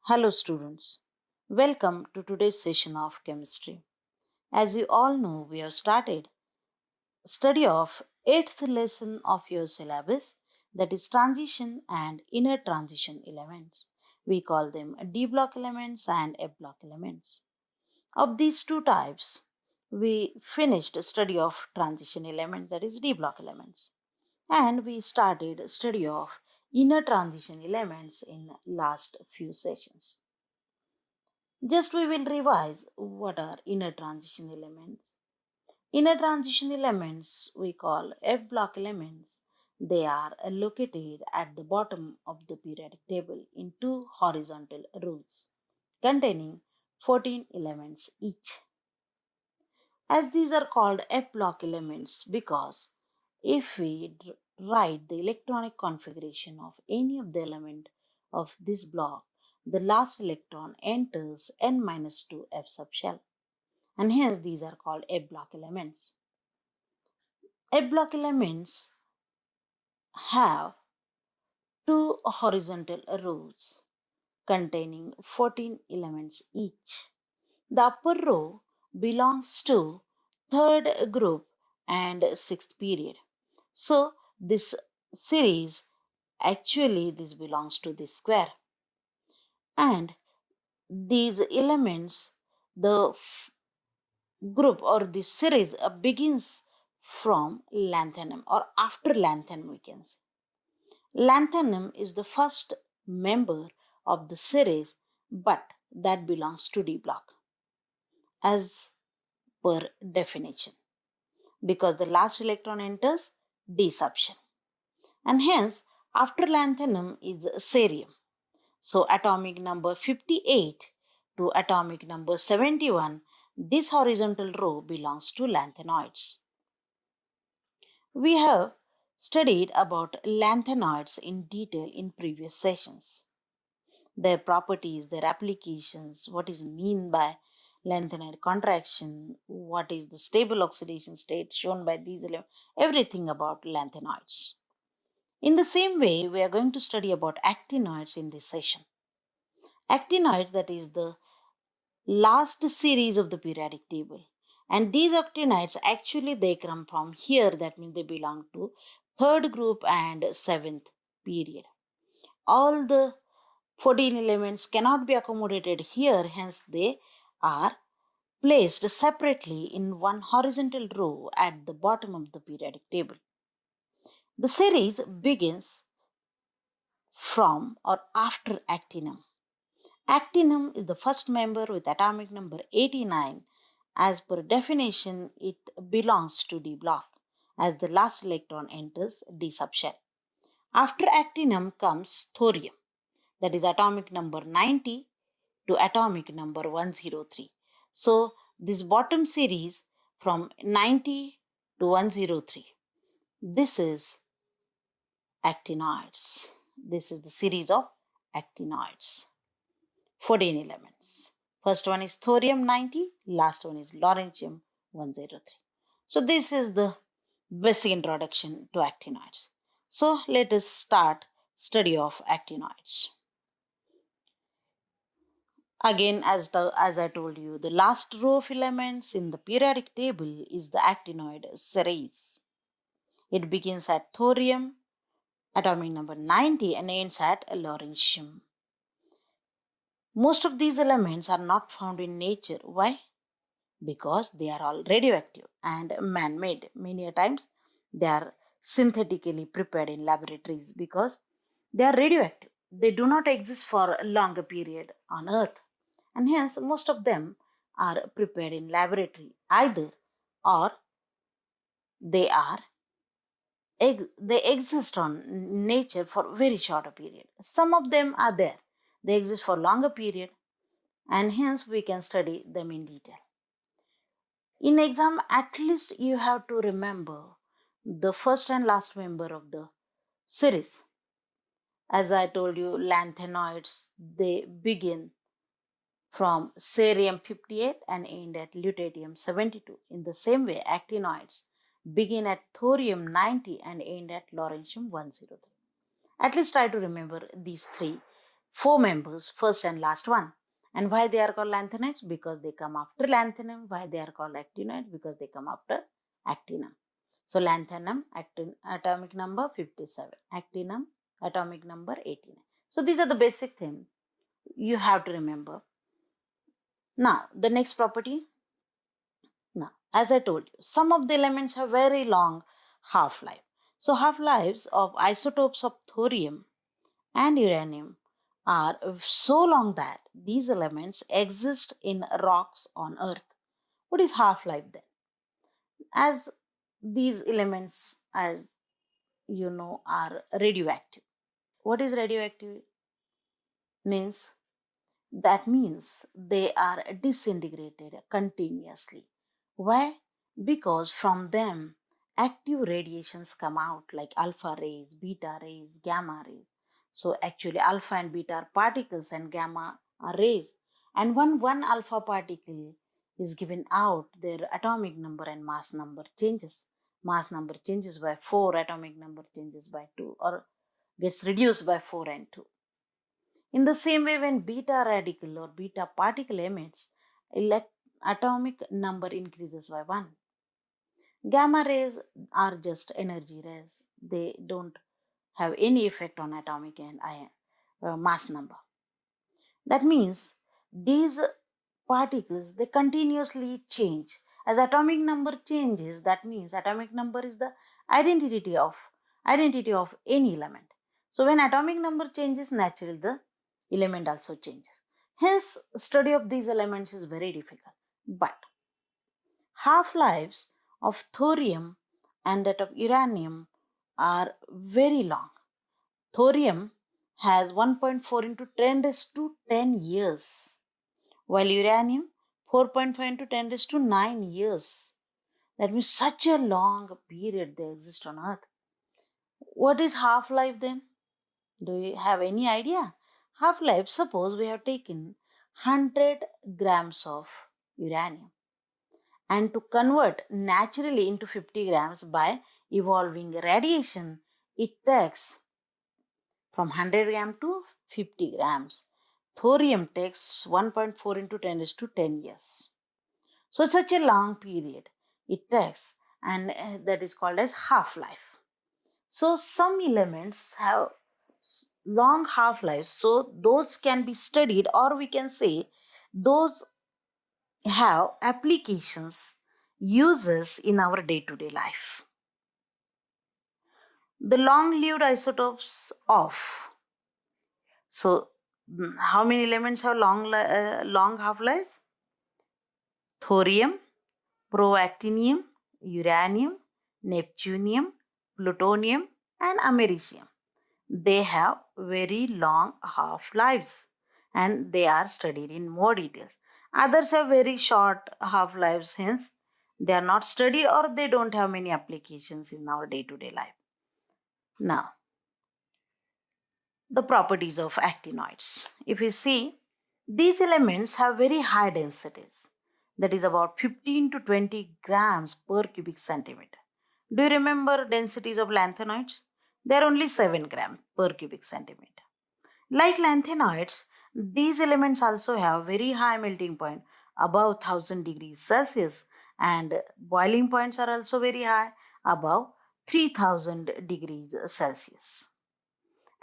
Hello students, welcome to today's session of chemistry. As you all know, we have started study of 8th lesson of your syllabus, that is transition and inner transition elements. We call them D block elements and F block elements. Of these two types, we finished study of transition element, that is D block elements, and we started study of inner transition elements in last few sessions. Just we will revise what are inner transition elements. Inner transition elements we call F block elements. They are located at the bottom of the periodic table in two horizontal rows containing 14 elements each. As these are called F block elements because if we write the electronic configuration of any of the element of this block, the last electron enters n-2 F subshell, and hence these are called F block elements. F block elements have two horizontal rows containing 14 elements each. The upper row belongs to third group and sixth period. So this series actually this belongs to this square, and these elements the group or this series begins from lanthanum or after lanthanum we can say. Lanthanum is the first member of the series, but that belongs to D block as per definition because the last electron enters D subshell, and hence after lanthanum is cerium. So atomic number 58 to atomic number 71, this horizontal row belongs to lanthanoids. We have studied about lanthanoids in detail in previous sessions. Their properties, their applications, what is mean by lanthanoid contraction, what is the stable oxidation state shown by these elements, everything about lanthanoids. In the same way, we are going to study about actinoids in this session. Actinoids, that is the last series of the periodic table, and these actinides actually they come from here, that means they belong to third group and seventh period. All the 14 elements cannot be accommodated here, hence they are placed separately in one horizontal row at the bottom of the periodic table. The series begins from or after actinum. Actinum is the first member with atomic number 89. As per definition, it belongs to D block as the last electron enters D subshell. After actinum comes thorium, that is atomic number 90 to atomic number 103. So this bottom series from 90 to 103, this is actinoids. This is the series of actinoids. 14 elements. First one is thorium 90, last one is lawrencium 103. So this is the basic introduction to actinoids. So let us start study of actinoids. Again, as I told you, the last row of elements in the periodic table is the actinoid series. It begins at thorium, atomic number 90, and ends at lawrencium. Most of these elements are not found in nature. Why? Because they are all radioactive and man-made. Many a times they are synthetically prepared in laboratories because they are radioactive. They do not exist for a longer period on Earth, and hence most of them are prepared in laboratory either, or they are they exist on nature for very short a period. Some of them are there, they exist for longer period, and hence we can study them in detail. In exam, at least you have to remember the first and last member of the series. As I told you, lanthanoids, they begin from cerium 58 and end at lutetium 72. In the same way, actinoids begin at thorium 90 and end at lawrencium 103. At least try to remember these three four members, first and last one. And why they are called lanthanides? Because they come after lanthanum. Why they are called actinoids? Because they come after actinum. So lanthanum, atomic number 57, actinum, atomic number 89. So these are the basic things you have to remember. Now, the next property. Now, as I told you, some of the elements have very long half-life. So half-lives of isotopes of thorium and uranium are so long that these elements exist in rocks on Earth. What is half-life then? As these elements, as you know, are radioactive. What is radioactive? Means that means they are disintegrated continuously. Why? Because from them active radiations come out like alpha rays, beta rays, gamma rays. So actually alpha and beta are particles and gamma are rays. And when one alpha particle is given out, their atomic number and mass number changes. Mass number changes by 4, atomic number changes by 2, or gets reduced by 4 and 2. In the same way, when beta radical or beta particle emits, atomic number increases by 1. Gamma rays are just energy rays. They don't have any effect on atomic and mass number. That means these particles, they continuously change. As atomic number changes, that means atomic number is the identity of identity of any element. So when atomic number changes, naturally the element also changes. Hence, study of these elements is very difficult. But half-lives of thorium and that of uranium are very long. Thorium has 1.4 into 10 raised to 10 years, while uranium 4.5 into 10 raised to 9 years. That means such a long period they exist on Earth. What is half-life then? Do you have any idea? Half-life, suppose we have taken 100 grams of uranium and to convert naturally into 50 grams by evolving radiation, it takes from 100 gram to 50 grams. Thorium takes 1.4 into 10 is to 10 years. So such a long period it takes, and that is called as half-life. So some elements have long half-lives, so those can be studied, or we can say those have applications, uses in our day-to-day life. The long-lived isotopes of, so how many elements have long half-lives? Thorium, proactinium, uranium, neptunium, plutonium, and americium. They have very long half-lives and they are studied in more details. Others have very short half-lives, hence they are not studied or they don't have many applications in our day-to-day life. Now, the properties of actinoids. If we see, these elements have very high densities, that is about 15 to 20 grams per cubic centimeter. Do you remember densities of lanthanoids? They are only 7 grams per cubic centimeter. Like lanthanoids, these elements also have very high melting point, above 1000 degrees Celsius, and boiling points are also very high, above 3000 degrees Celsius.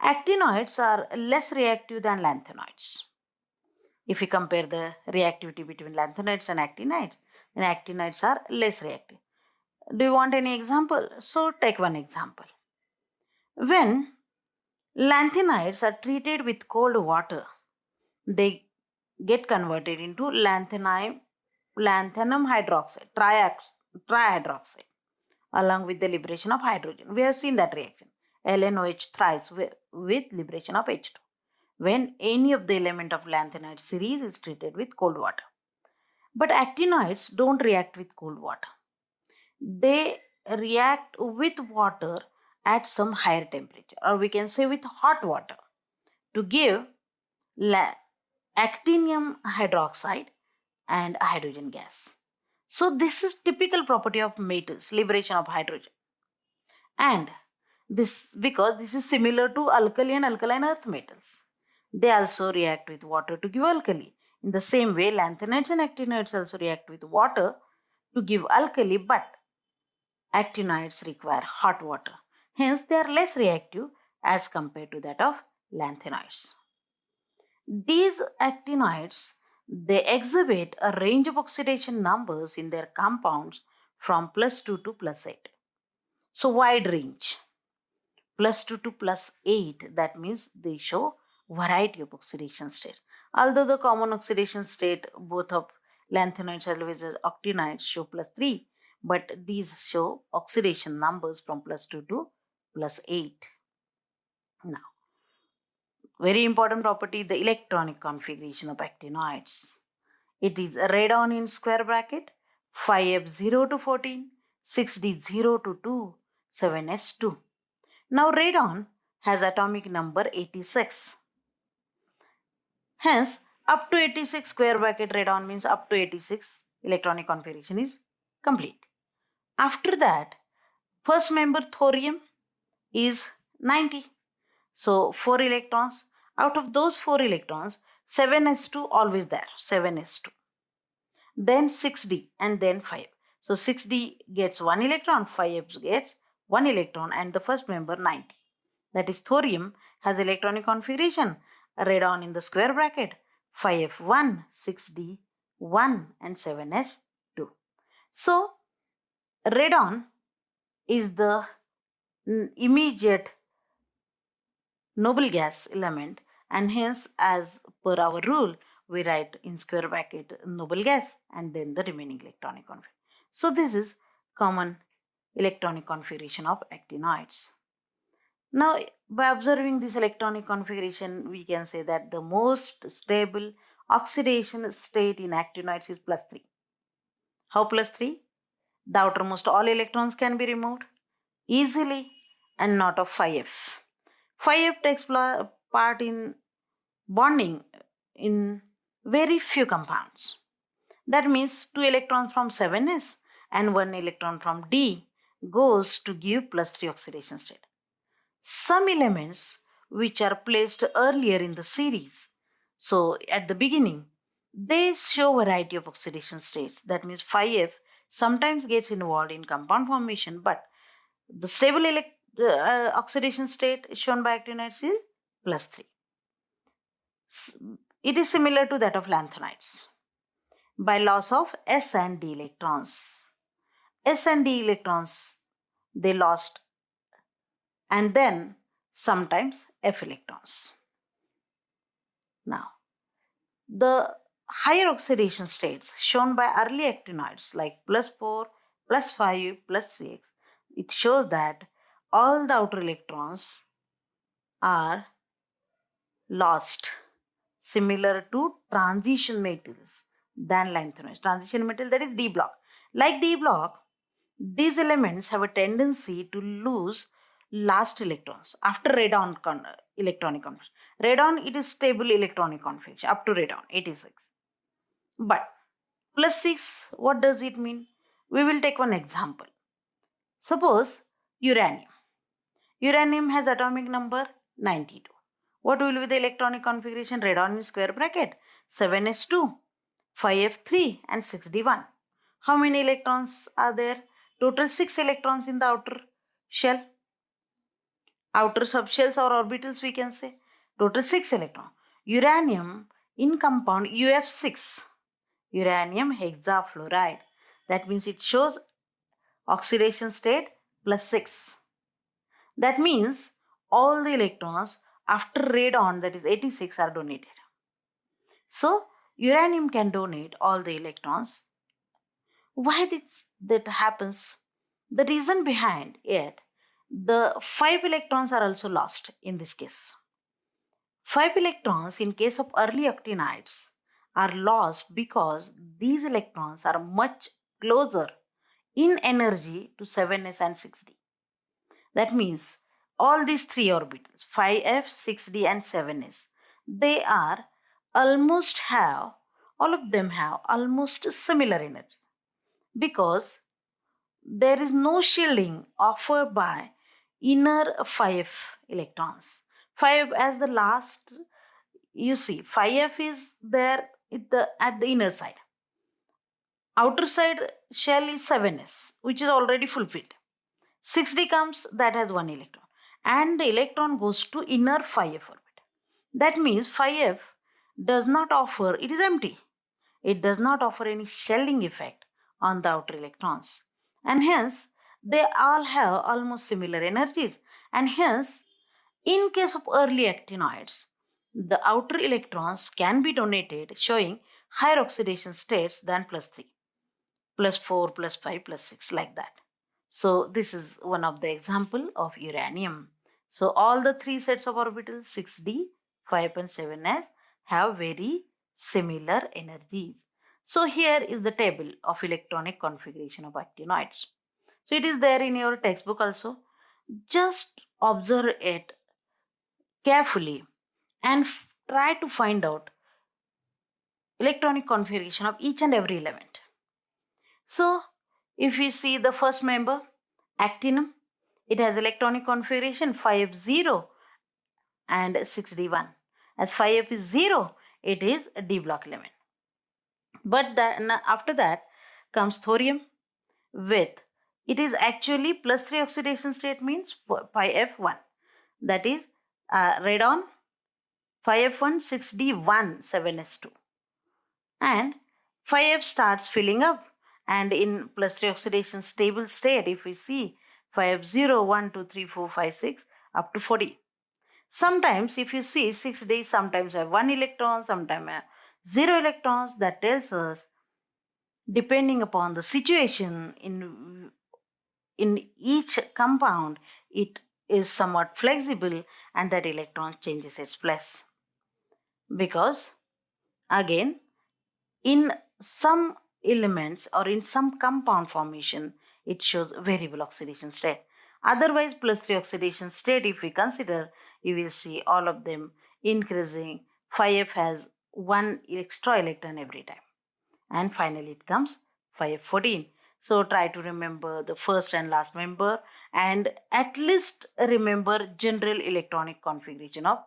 Actinoids are less reactive than lanthanoids. If we compare the reactivity between lanthanoids and actinides, then actinides are less reactive. Do you want any example? So take one example. When lanthanides are treated with cold water, they get converted into lanthanum hydroxide, trihydroxide, along with the liberation of hydrogen. We have seen that reaction. LNOH thrice with liberation of H2 when any of the element of lanthanide series is treated with cold water. But actinoids don't react with cold water. They react with water at some higher temperature, or we can say with hot water, to give actinium hydroxide and hydrogen gas. So this is typical property of metals, liberation of hydrogen. And this because this is similar to alkali and alkaline earth metals. They also react with water to give alkali. In the same way, lanthanides and actinoids also react with water to give alkali, but actinoids require hot water. Hence, they are less reactive as compared to that of lanthanoids. These actinoids, they exhibit a range of oxidation numbers in their compounds from +2 to +8. So wide range. +2 to +8, that means they show variety of oxidation state. Although the common oxidation state both of lanthanoids as well as actinoids show +3, but these show oxidation numbers from +2 to +8. Now, very important property, the electronic configuration of actinoids. It is radon in square bracket, 5f0 to 14, 6d0 to 2, 7s2. Now radon has atomic number 86. Hence, up to 86 square bracket radon means up to 86 electronic configuration is complete. After that, first member thorium is 90. So 4 electrons. Out of those 4 electrons, 7s2 always there, 7s2. Then 6d and then 5. So 6d gets 1 electron, 5f gets 1 electron, and the first member 90. That is thorium has electronic configuration radon in the square bracket 5f1, 6d1 and 7s2. So radon is the immediate noble gas element, and hence as per our rule we write in square bracket noble gas and then the remaining electronic configuration. So this is common electronic configuration of actinoids. Now, by observing this electronic configuration, we can say that the most stable oxidation state in actinoids is +3. How +3? The outermost all electrons can be removed easily and not of 5f. 5f takes part in bonding in very few compounds. That means 2 electrons from 7s and 1 electron from D goes to give +3 oxidation state. Some elements which are placed earlier in the series, so at the beginning, they show variety of oxidation states. That means 5f sometimes gets involved in compound formation, but the stable oxidation state shown by actinoids is +3. It is similar to that of lanthanides. By loss of s and d electrons, s and d electrons they lost, and then sometimes f electrons. Now, the higher oxidation states shown by early actinoids like +4, +5, +6, it shows that all the outer electrons are lost, similar to transition metals than lanthanoids. Transition metal, that is D block. Like D block, these elements have a tendency to lose last electrons after radon electronic configuration. Radon, it is stable electronic configuration up to radon 86. But +6, what does it mean? We will take one example. Suppose uranium. Uranium has atomic number 92. What will be the electronic configuration? Radon in square bracket 7s2, 5f3 and 6d1. How many electrons are there? Total 6 electrons in the outer shell. Outer subshells or orbitals we can say. Total 6 electrons. Uranium in compound UF6. Uranium hexafluoride. That means it shows oxidation state +6. That means all the electrons after radon, that is 86, are donated. So uranium can donate all the electrons. Why that happens? The reason behind it, the 5 electrons are also lost in this case. 5 electrons in case of early actinides are lost because these electrons are much closer in energy to 7s and 6d. That means all these 3 orbitals 5f, 6d and 7s, they are almost have, all of them have almost similar energy because there is no shielding offered by inner 5 electrons. 5 as the last you see, 5F is there at the inner side. Outer side shell is 7s, which is already fulfilled. 6d comes, that has one electron. And the electron goes to inner 5F orbit. That means 5F does not offer, it is empty. It does not offer any shelling effect on the outer electrons. And hence, they all have almost similar energies. And hence, in case of early actinoids, the outer electrons can be donated, showing higher oxidation states than +3, +4, +5, +6, like that. So this is one of the example of uranium. So all the three sets of orbitals 6d, 5 and 7s have very similar energies. So here is the table of electronic configuration of actinoids. So it is there in your textbook also. Just observe it carefully and try to find out electronic configuration of each and every element. So if we see the first member, actinum, it has electronic configuration 5F0 and 6D1. As 5F is 0, it is a D block element. But then after that comes thorium with, it is actually +3 oxidation state, means 5F1. That is radon 5F1, 6D1, 7s2. And 5F starts filling up, and in +3 oxidation stable state, if we see 5F0, 1, 2, 3, 4, 5, 6, up to 40. Sometimes if you see 6 days, sometimes have 1 electron, sometimes have 0 electrons. That tells us, depending upon the situation in each compound, it is somewhat flexible, and that electron changes its place. Because again, in some elements or in some compound formation, it shows variable oxidation state. Otherwise, +3 oxidation state, if we consider, you will see all of them increasing. 5F has one extra electron every time. And finally, it comes 5F14. So try to remember the first and last member, and at least remember general electronic configuration of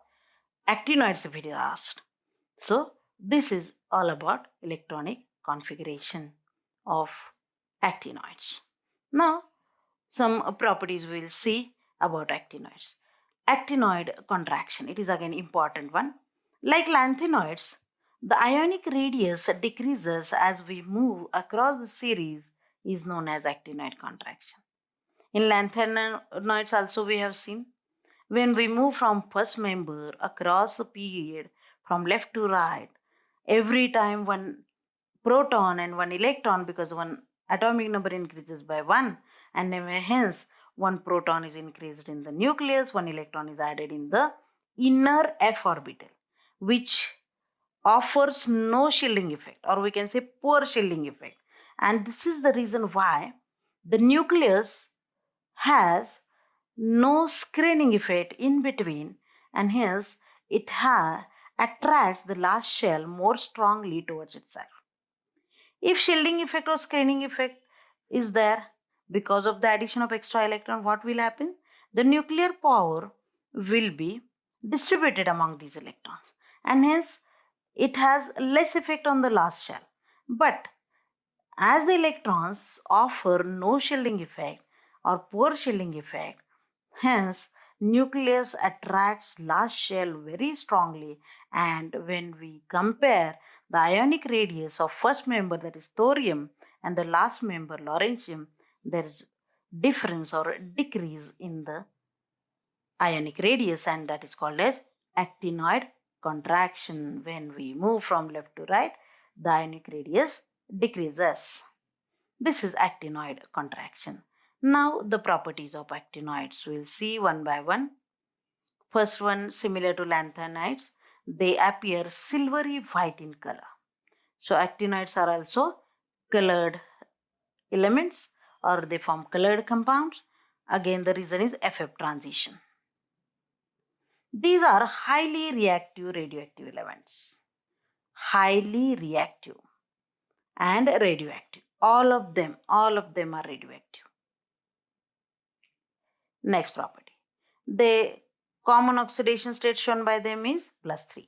actinoids if it is asked. So this is all about electronic configuration of actinoids. Now some properties we will see about actinoids. Actinoid contraction, it is again important one. Like lanthanoids, the ionic radius decreases as we move across the series, is known as actinoid contraction. In lanthanoids also we have seen, when we move from first member across a period from left to right, every time one proton and one electron, because one atomic number increases by 1, and hence one proton is increased in the nucleus, one electron is added in the inner f orbital, which offers no shielding effect, or we can say poor shielding effect. And this is the reason why the nucleus has no screening effect in between, and hence it attracts the last shell more strongly towards itself. If shielding effect or screening effect is there because of the addition of extra electron, what will happen? The nuclear power will be distributed among these electrons, and hence it has less effect on the last shell. But as the electrons offer no shielding effect or poor shielding effect, hence nucleus attracts last shell very strongly, and when we compare the ionic radius of first member, that is thorium, and the last member lawrencium, there is difference or decrease in the ionic radius, and that is called as actinoid contraction. When we move from left to right, the ionic radius decreases. This is actinoid contraction. Now the properties of actinoids we'll see one by one. First one, similar to lanthanides, they appear silvery white in color. So actinoids are also colored elements, or they form colored compounds. Again, the reason is FF transition. These are highly reactive radioactive elements. Highly reactive and radioactive. All of them are radioactive. Next property. The common oxidation state shown by them is +3.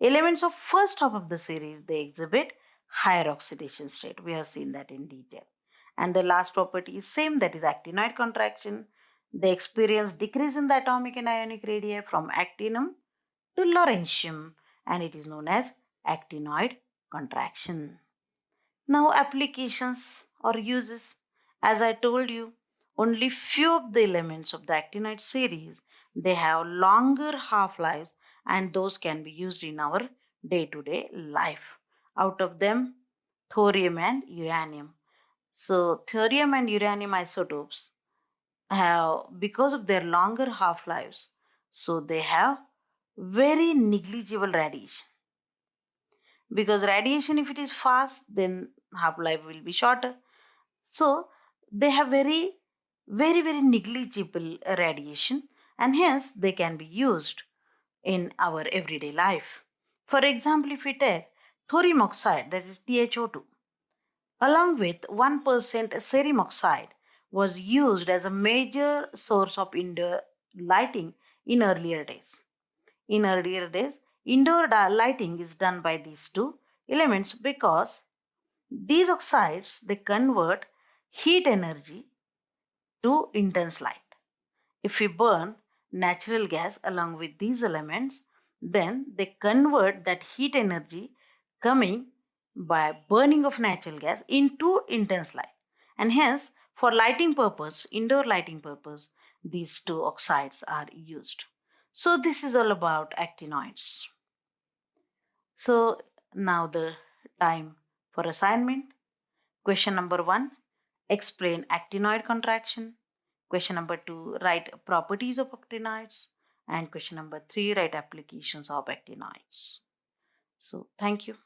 Elements of first half of the series, they exhibit higher oxidation state. We have seen that in detail. And the last property is same, that is actinoid contraction. They experience decrease in the atomic and ionic radii from actinum to lawrencium, and it is known as actinoid contraction. Now, applications or uses. As I told you, only few of the elements of the actinide series, they have longer half-lives, and those can be used in our day-to-day life. Out of them, thorium and uranium. So, thorium and uranium isotopes have, because of their longer half-lives, so they have very negligible radiation, because radiation, if it is fast, then half life will be shorter. So they have very negligible radiation, and hence they can be used in our everyday life. For example, if we take thorium oxide, that is THO2, along with 1% cerium oxide, was used as a major source of indoor lighting in earlier days. In earlier days, indoor lighting is done by these two elements, because these oxides, they convert heat energy to intense light. If we burn natural gas along with these elements, then they convert that heat energy coming by burning of natural gas into intense light. And hence, for lighting purpose, indoor lighting purpose, these two oxides are used. So this is all about actinoids. So now the time for assignment. Question number 1, explain actinoid contraction. Question number 2, write properties of actinoids. And question number 3, write applications of actinoids. So thank you.